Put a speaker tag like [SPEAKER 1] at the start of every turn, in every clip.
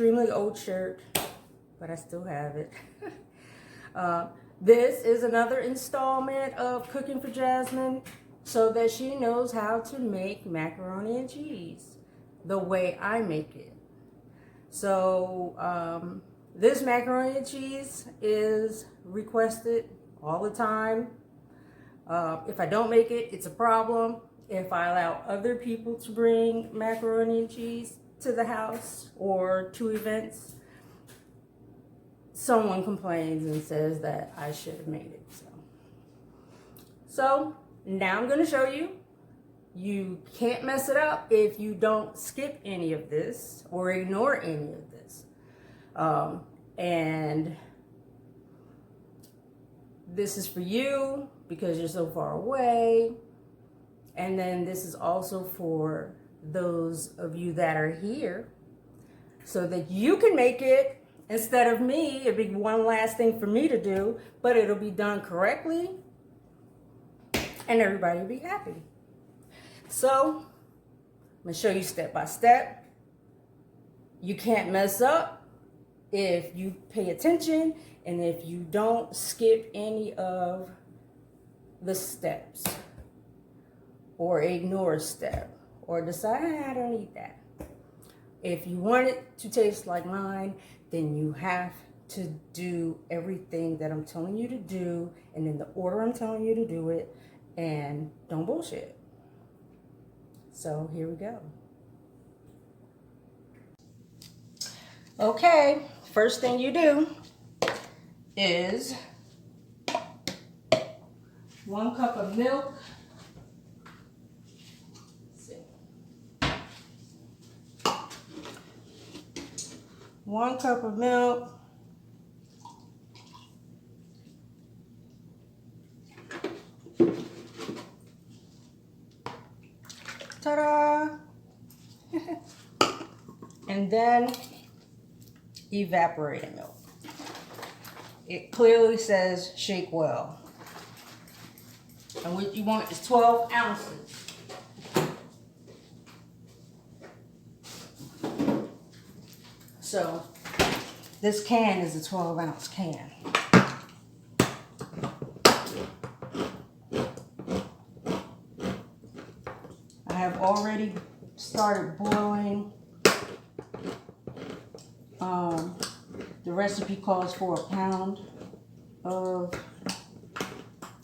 [SPEAKER 1] extremely old shirt, but I still have it. This is another installment of Cooking for Jasmine so that she knows how to make macaroni and cheese the way I make it. So this macaroni and cheese is requested all the time. If I don't make it, it's a problem. If I allow other people to bring macaroni and cheese to the house or to events, someone complains and says that I should have made it. So now I'm going to show you. You can't mess it up if you don't skip any of this or ignore any of this. And this is for you because you're so far away. And then this is also for those of you that are here so that you can make it instead of me. It'll be one last thing for me to do, but it'll be done correctly and everybody will be happy. So I'm going to show you step by step. You can't mess up if you pay attention and if you don't skip any of the steps or ignore a step or decide, I don't need that. If you want it to taste like mine, then you have to do everything that I'm telling you to do and in the order I'm telling you to do it, and don't bullshit. So here we go. Okay, first thing you do is 1 cup of milk. 1 cup of milk. Ta-da! And then evaporated milk. It clearly says shake well. And what you want is 12 ounces. So this can is a 12-ounce can. I have already started boiling. The recipe calls for 1 pound of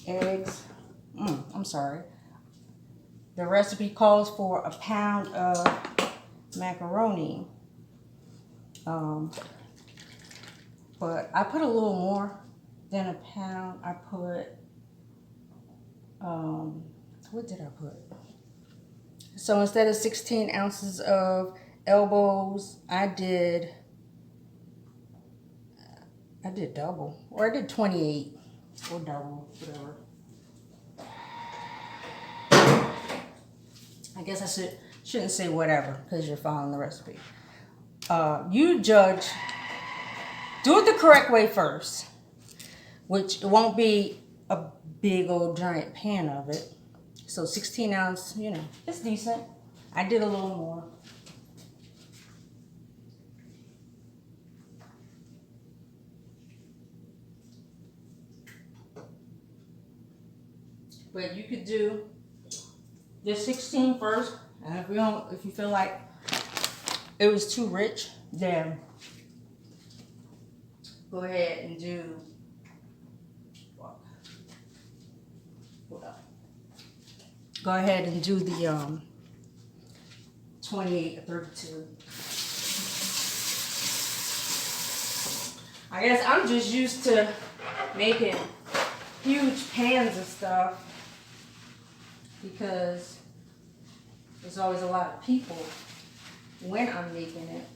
[SPEAKER 1] eggs. I'm sorry. The recipe calls for 1 pound of macaroni. But I put a little more than 1 pound. I put, what did I put? So instead of 16 ounces of elbows, I did double, or I did 28, or double, whatever. I guess I shouldn't say whatever, because you're following the recipe. You judge, do it the correct way first, which it won't be a big old giant pan of it. So 16 ounce, you know, it's decent. I did a little more. But you could do just 16 first, and if you feel like it was too rich, then go ahead and do, go ahead and do the 28 or 32. I guess I'm just used to making huge pans of stuff because there's always a lot of people when I'm making it.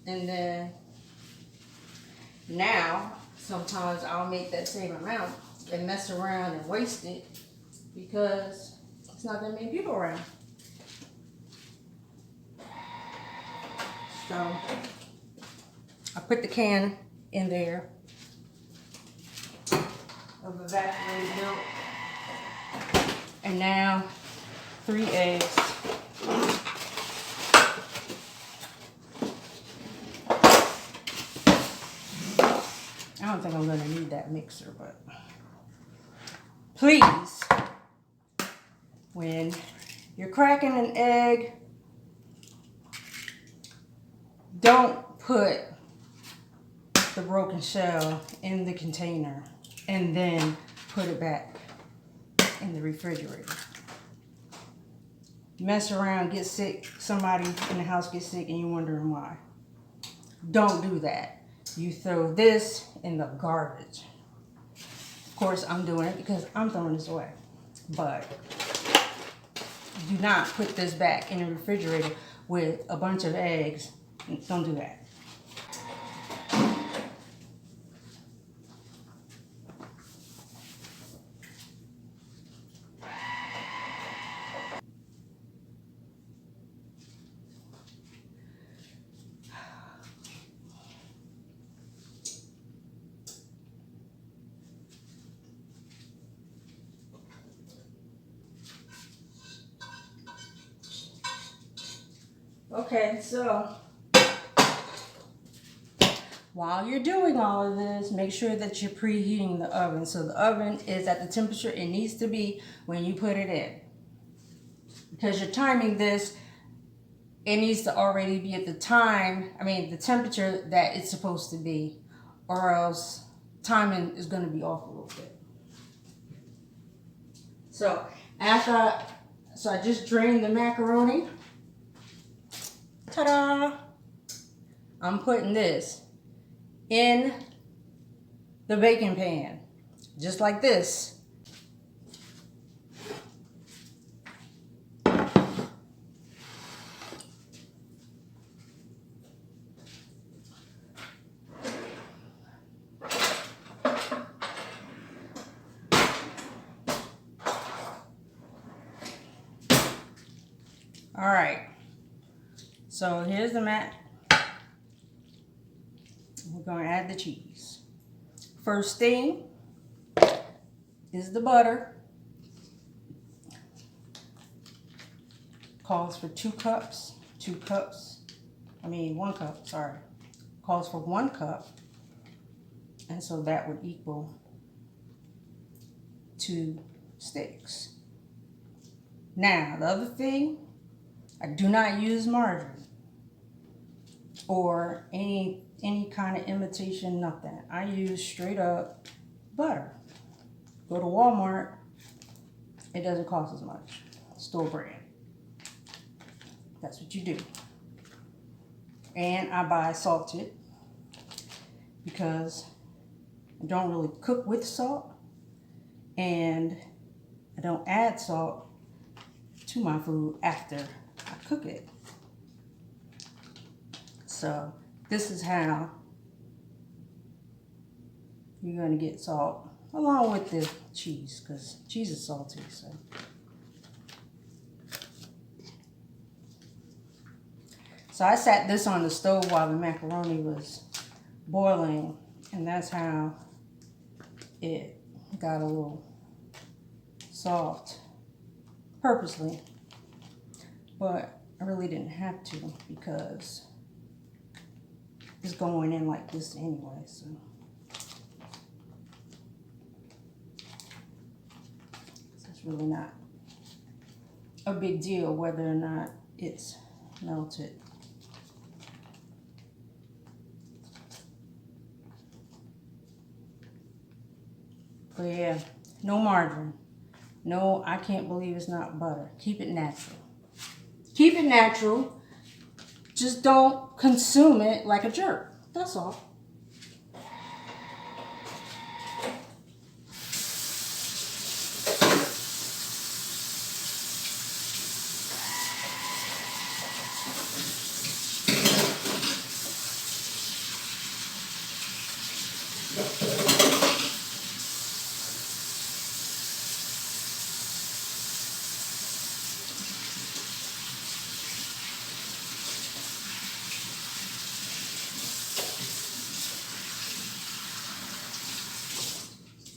[SPEAKER 1] And then now, sometimes I'll make that same amount and mess around and waste it because it's not that many people around. So I put the can in there of evaporated milk. And now 3 eggs. I don't think I'm gonna need that mixer, but please, when you're cracking an egg, don't put the broken shell in the container and then put it back in the refrigerator. Mess around, get sick, somebody in the house gets sick and you're wondering why. Don't do that. You throw this in the garbage. Of course, I'm doing it because I'm throwing this away. But do not put this back in the refrigerator with a bunch of eggs. Don't do that. Okay, so while you're doing all of this, make sure that you're preheating the oven. So the oven is at the temperature it needs to be when you put it in. Because you're timing this, it needs to already be at the temperature that it's supposed to be, or else timing is going to be off a little bit. So I just drained the macaroni. Ta-da! I'm putting this in the baking pan, just like this. All right, so here's the mat. We're going to add the cheese. First thing is the butter. Calls for 2 cups. 1 cup, sorry. Calls for 1 cup. And so that would equal 2 sticks. Now, the other thing, I do not use margarine or any kind of imitation, nothing. I use straight up butter. Go to Walmart, it doesn't cost as much. Store brand. That's what you do. And I buy salted because I don't really cook with salt and I don't add salt to my food after I cook it. So this is how you're going to get salt along with the cheese, because cheese is salty. So I sat this on the stove while the macaroni was boiling, and that's how it got a little soft purposely, but I really didn't have to because it's going in like this anyway, so. It's really not a big deal whether or not it's melted. But yeah, no margarine. No, I can't believe it's not butter. Keep it natural. Keep it natural. Just don't consume it like a jerk. That's all.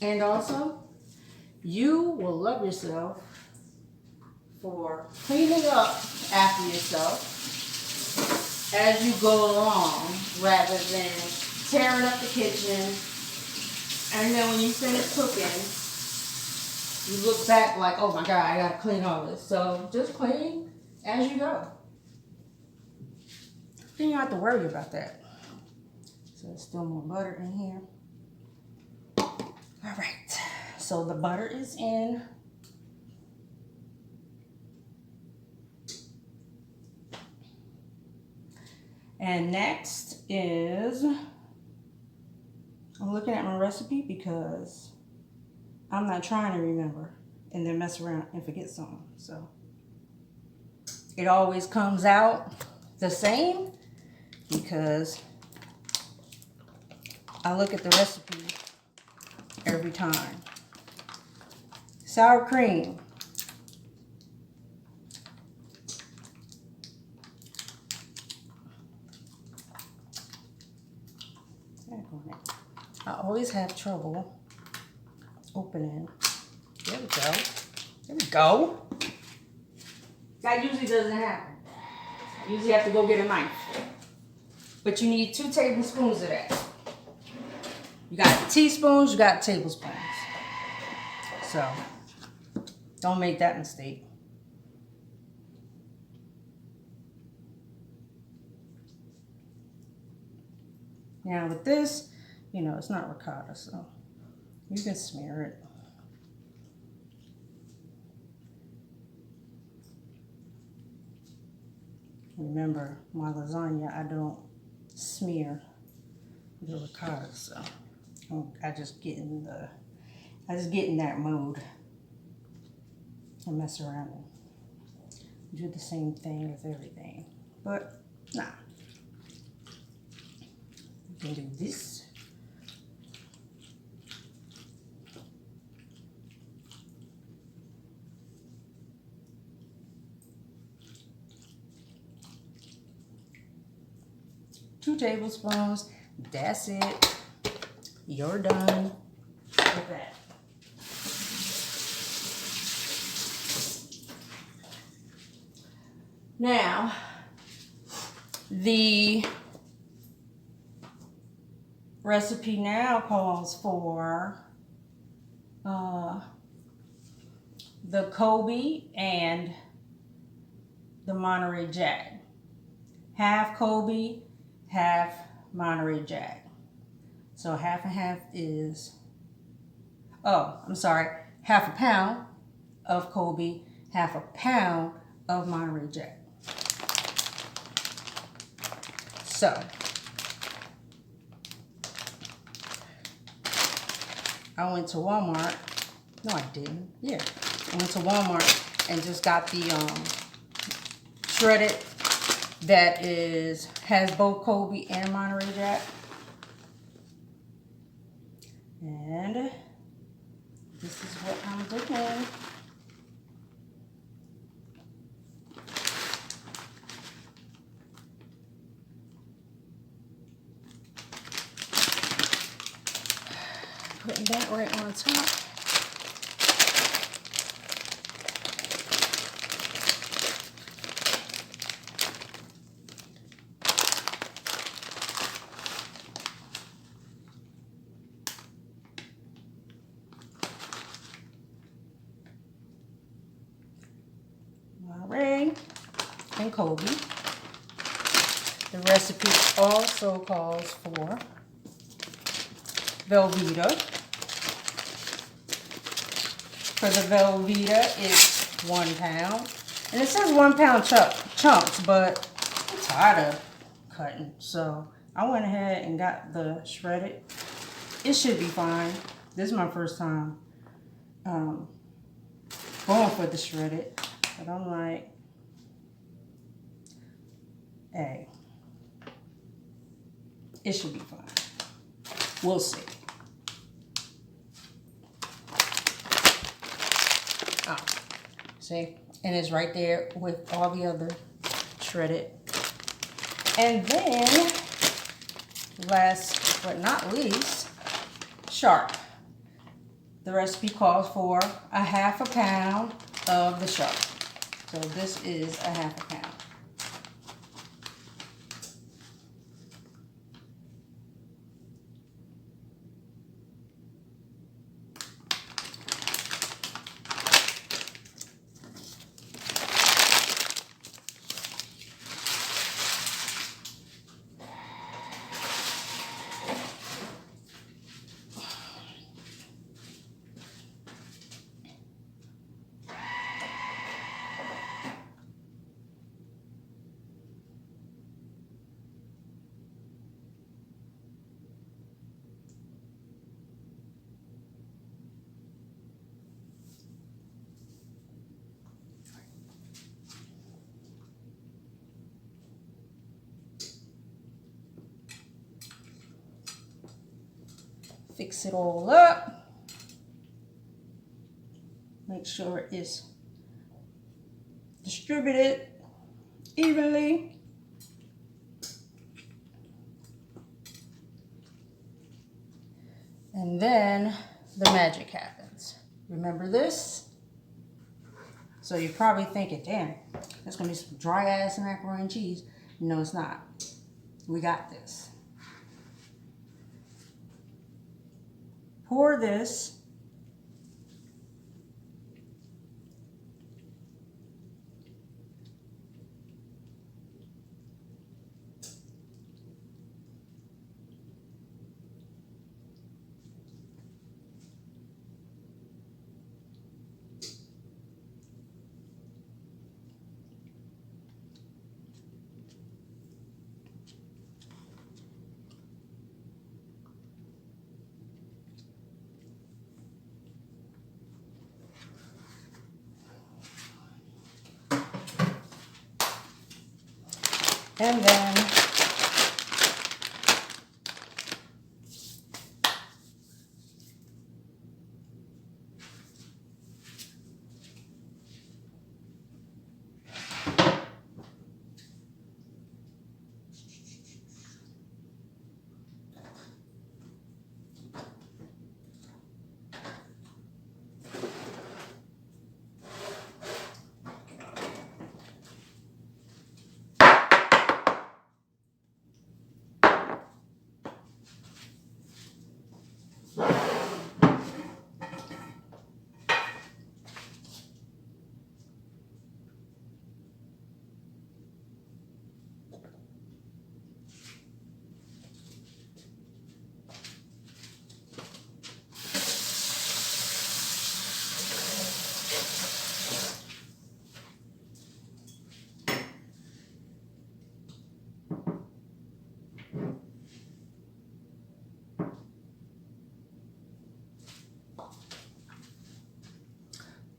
[SPEAKER 1] And also, you will love yourself for cleaning up after yourself as you go along, rather than tearing up the kitchen And then when you finish cooking, you look back like, oh my God, I gotta clean all this. So just clean as you go. Then you don't have to worry about that. So there's still more butter in here. All right, so the butter is in. And next is, I'm looking at my recipe because I'm not trying to remember and then mess around and forget something. So it always comes out the same because I look at the recipe every time. Sour cream. I always have trouble opening. There we go. There we go. That usually doesn't happen. I usually have to go get a knife. But you need 2 tablespoons of that. You got teaspoons, you got tablespoons. So, don't make that mistake. Now with this, you know, it's not ricotta, so you can smear it. Remember, my lasagna, I don't smear the ricotta, so I just get in that mode and mess around and do the same thing with everything. But nah, you can do this. Two tablespoons, that's it. You're done with that. Now, the recipe now calls for the Kobe and the Monterey Jack. Half Kobe, half Monterey Jack. So half and half is, half a pound of Kobe, half a pound of Monterey Jack. So, I went to Walmart. No, I didn't. Yeah, I went to Walmart and just got the shredded that has both Kobe and Monterey Jack. And this is what I'm doing. Putting that right on top. Monterey and Kobe. The recipe also calls for Velveeta. For the Velveeta, it's 1 pound. And it says 1 pound chunks, but I'm tired of cutting. So I went ahead and got the shredded. It should be fine. This is my first time going for the shredded. But I'm like, hey, it should be fine. We'll see. Oh, see? And it's right there with all the other shredded. And then, last but not least, sharp. The recipe calls for a half a pound of the sharp. So this is a half a pound. fix it all up. Make sure it's distributed evenly. And then the magic happens. Remember this? So you're probably thinking, damn, that's gonna be some dry ass macaroni and cheese. No, it's not. We got this. Pour this and then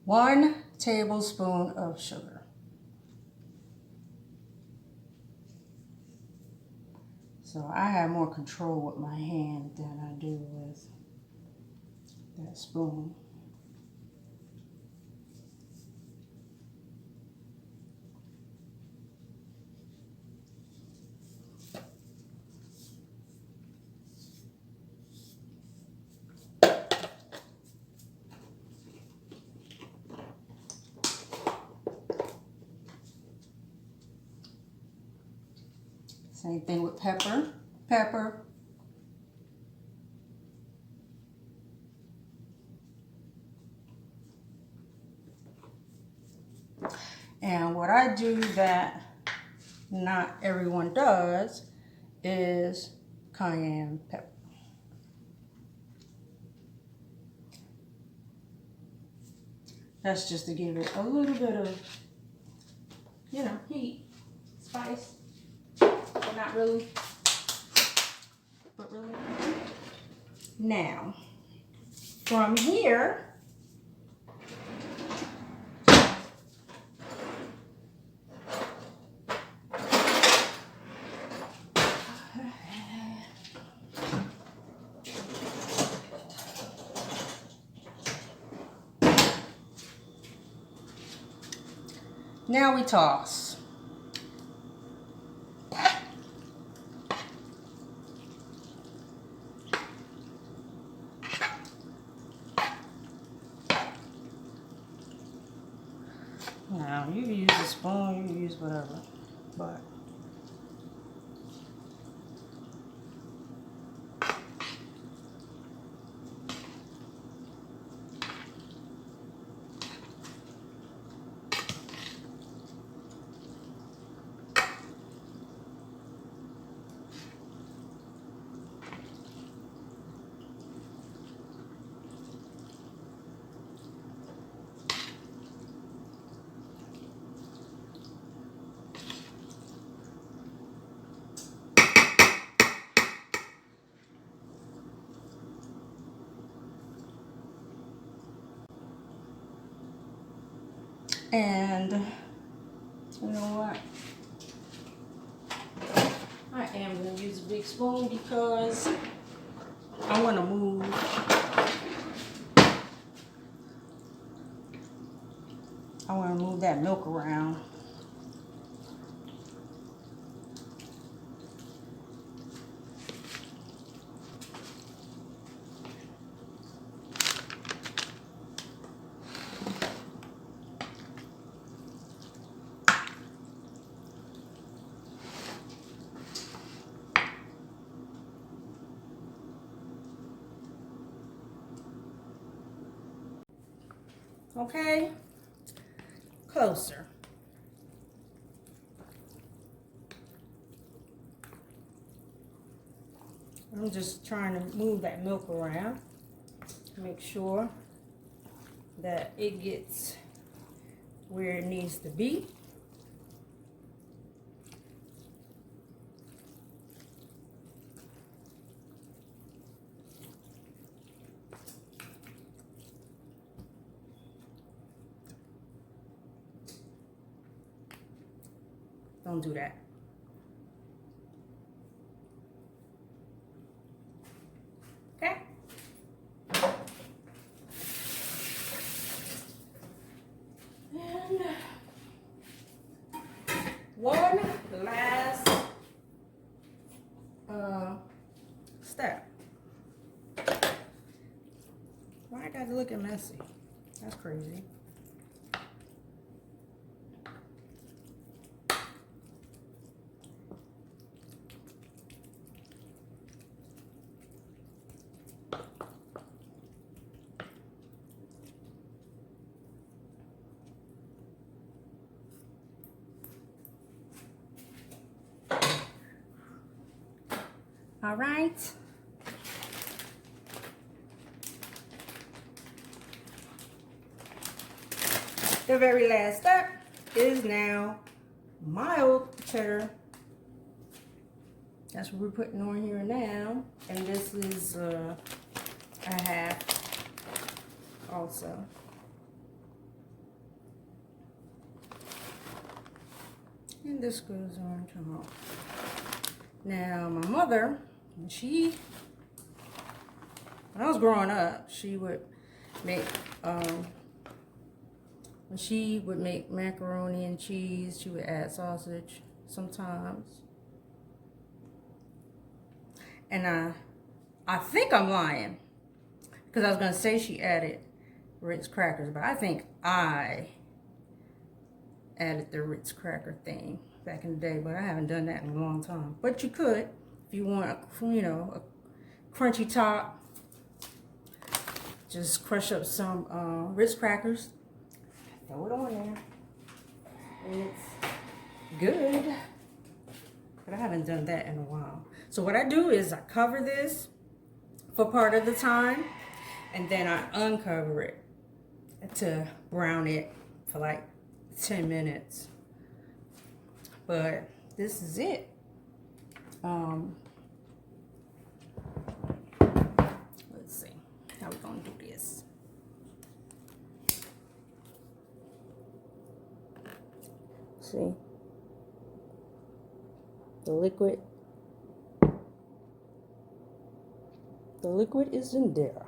[SPEAKER 1] one tablespoon of sugar. So I have more control with my hand than I do with that spoon. Same thing with pepper. Pepper. And what I do that not everyone does is cayenne pepper. That's just to give it a little bit of, you know, heat, spice. But not really. But really. Now, from here, now we toss. Now, you can use a spoon, you can use whatever, but and you know what? I am going to use a big spoon because I I want to move. I want to move that milk around. Okay, closer. I'm just trying to move that milk around, make sure that it gets where it needs to be. Don't do that. Okay? And one last step. Why I gotta look messy? That's crazy. All right. The very last step is now mild cheddar. That's what we're putting on here now. And this is a half also. And this goes on top. Now my mother, when I was growing up, she would make when she would make macaroni and cheese, she would add sausage sometimes. And I think I'm lying, because I was gonna say she added Ritz crackers, but I think I added the Ritz cracker thing back in the day, but I haven't done that in a long time. But you could, if you want a crunchy top, just crush up some Ritz crackers, throw it on there, and it's good. But I haven't done that in a while. So what I do is I cover this for part of the time, and then I uncover it to brown it for like 10 minutes. But this is it. Let's see how we're gonna do this. See, the liquid is in there.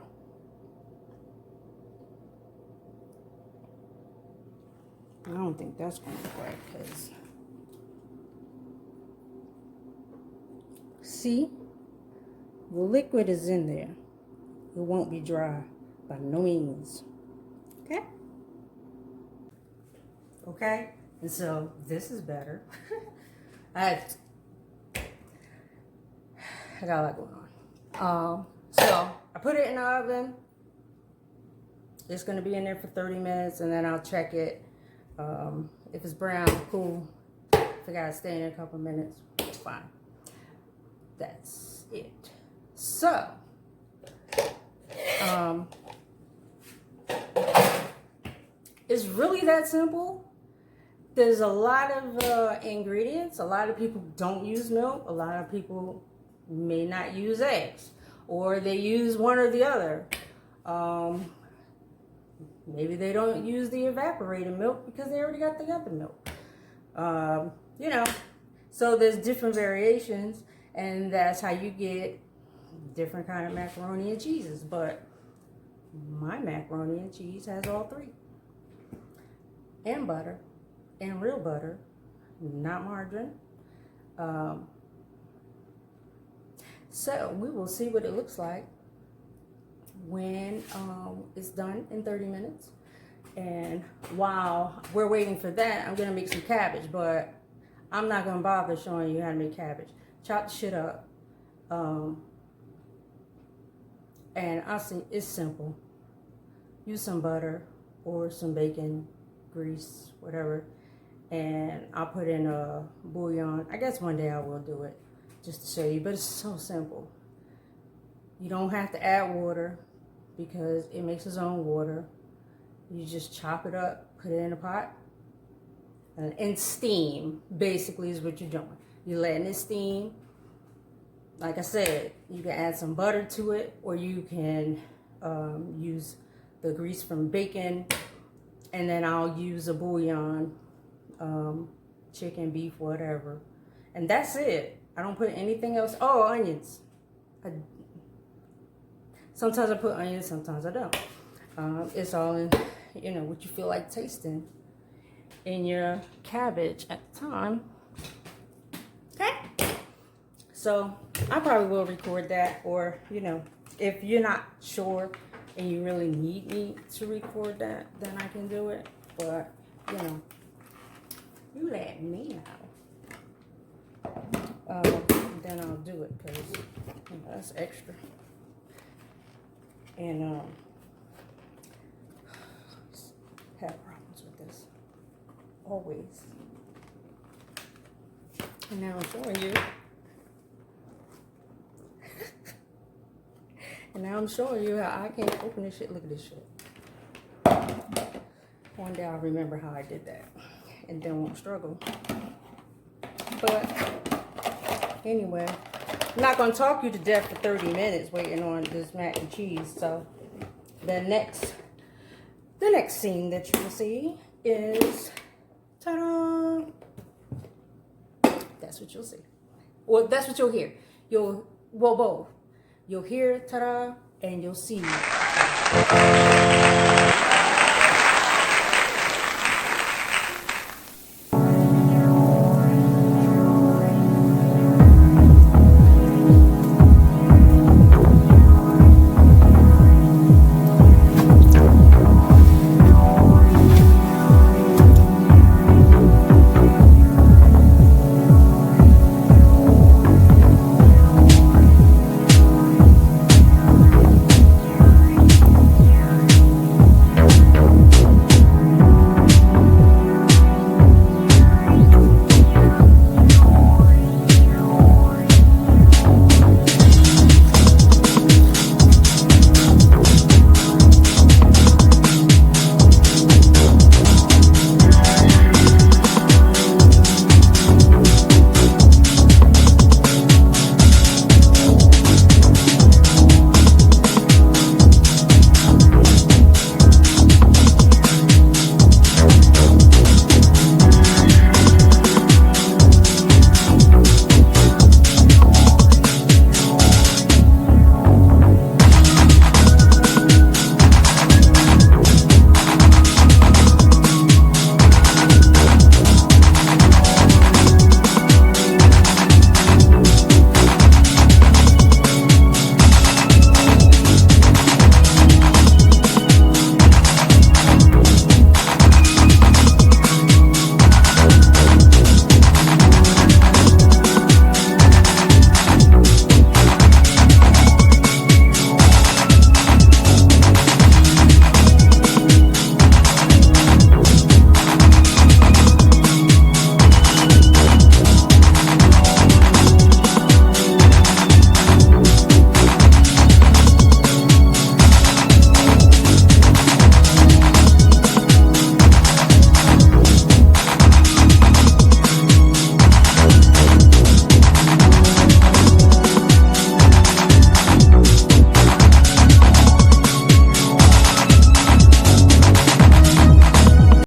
[SPEAKER 1] I don't think that's going to work, because see, the liquid is in there. It won't be dry by no means. Okay? Okay? And so this is better. I got a lot going on. So I put it in the oven. It's going to be in there for 30 minutes, and then I'll check it. If it's brown, cool. If I gotta stay in a couple minutes, fine. That's it. So, it's really that simple. There's a lot of ingredients. A lot of people don't use milk. A lot of people may not use eggs, or they use one or the other. Maybe they don't use the evaporated milk because they already got the other milk. So there's different variations, and that's how you get different kind of macaroni and cheeses, but my macaroni and cheese has all three. And butter, and real butter, not margarine. So we will see what it looks like when it's done in 30 minutes. And while we're waiting for that, I'm gonna make some cabbage, but I'm not gonna bother showing you how to make cabbage. Chop the shit up. And I'll see, it's simple. Use some butter or some bacon, grease, whatever. And I'll put in a bouillon. I guess one day I will do it just to show you, but it's so simple. You don't have to add water because it makes its own water. You just chop it up, put it in a pot, and steam basically is what you're doing. You're letting it steam. Like I said, you can add some butter to it, or you can use the grease from bacon, and then I'll use a bouillon, chicken, beef, whatever. And that's it. I don't put anything else. Oh, onions. Sometimes I put onions, sometimes I don't. It's all in, you know, what you feel like tasting in your cabbage at the time. Okay? So I probably will record that, or, you know, if you're not sure and you really need me to record that, then I can do it. But, you know, you let me know. Then I'll do it, because you know, that's extra. And have problems with this always. And now I'm showing you. And now I'm showing you how I can't open this shit. Look at this shit. One day I'll remember how I did that and then won't struggle. But anyway, I'm not going to talk you to death for 30 minutes waiting on this mac and cheese. So the next scene that you will see is, ta-da! That's what you'll see. Well, that's what you'll hear. Well, both. You'll hear ta-da, and you'll see.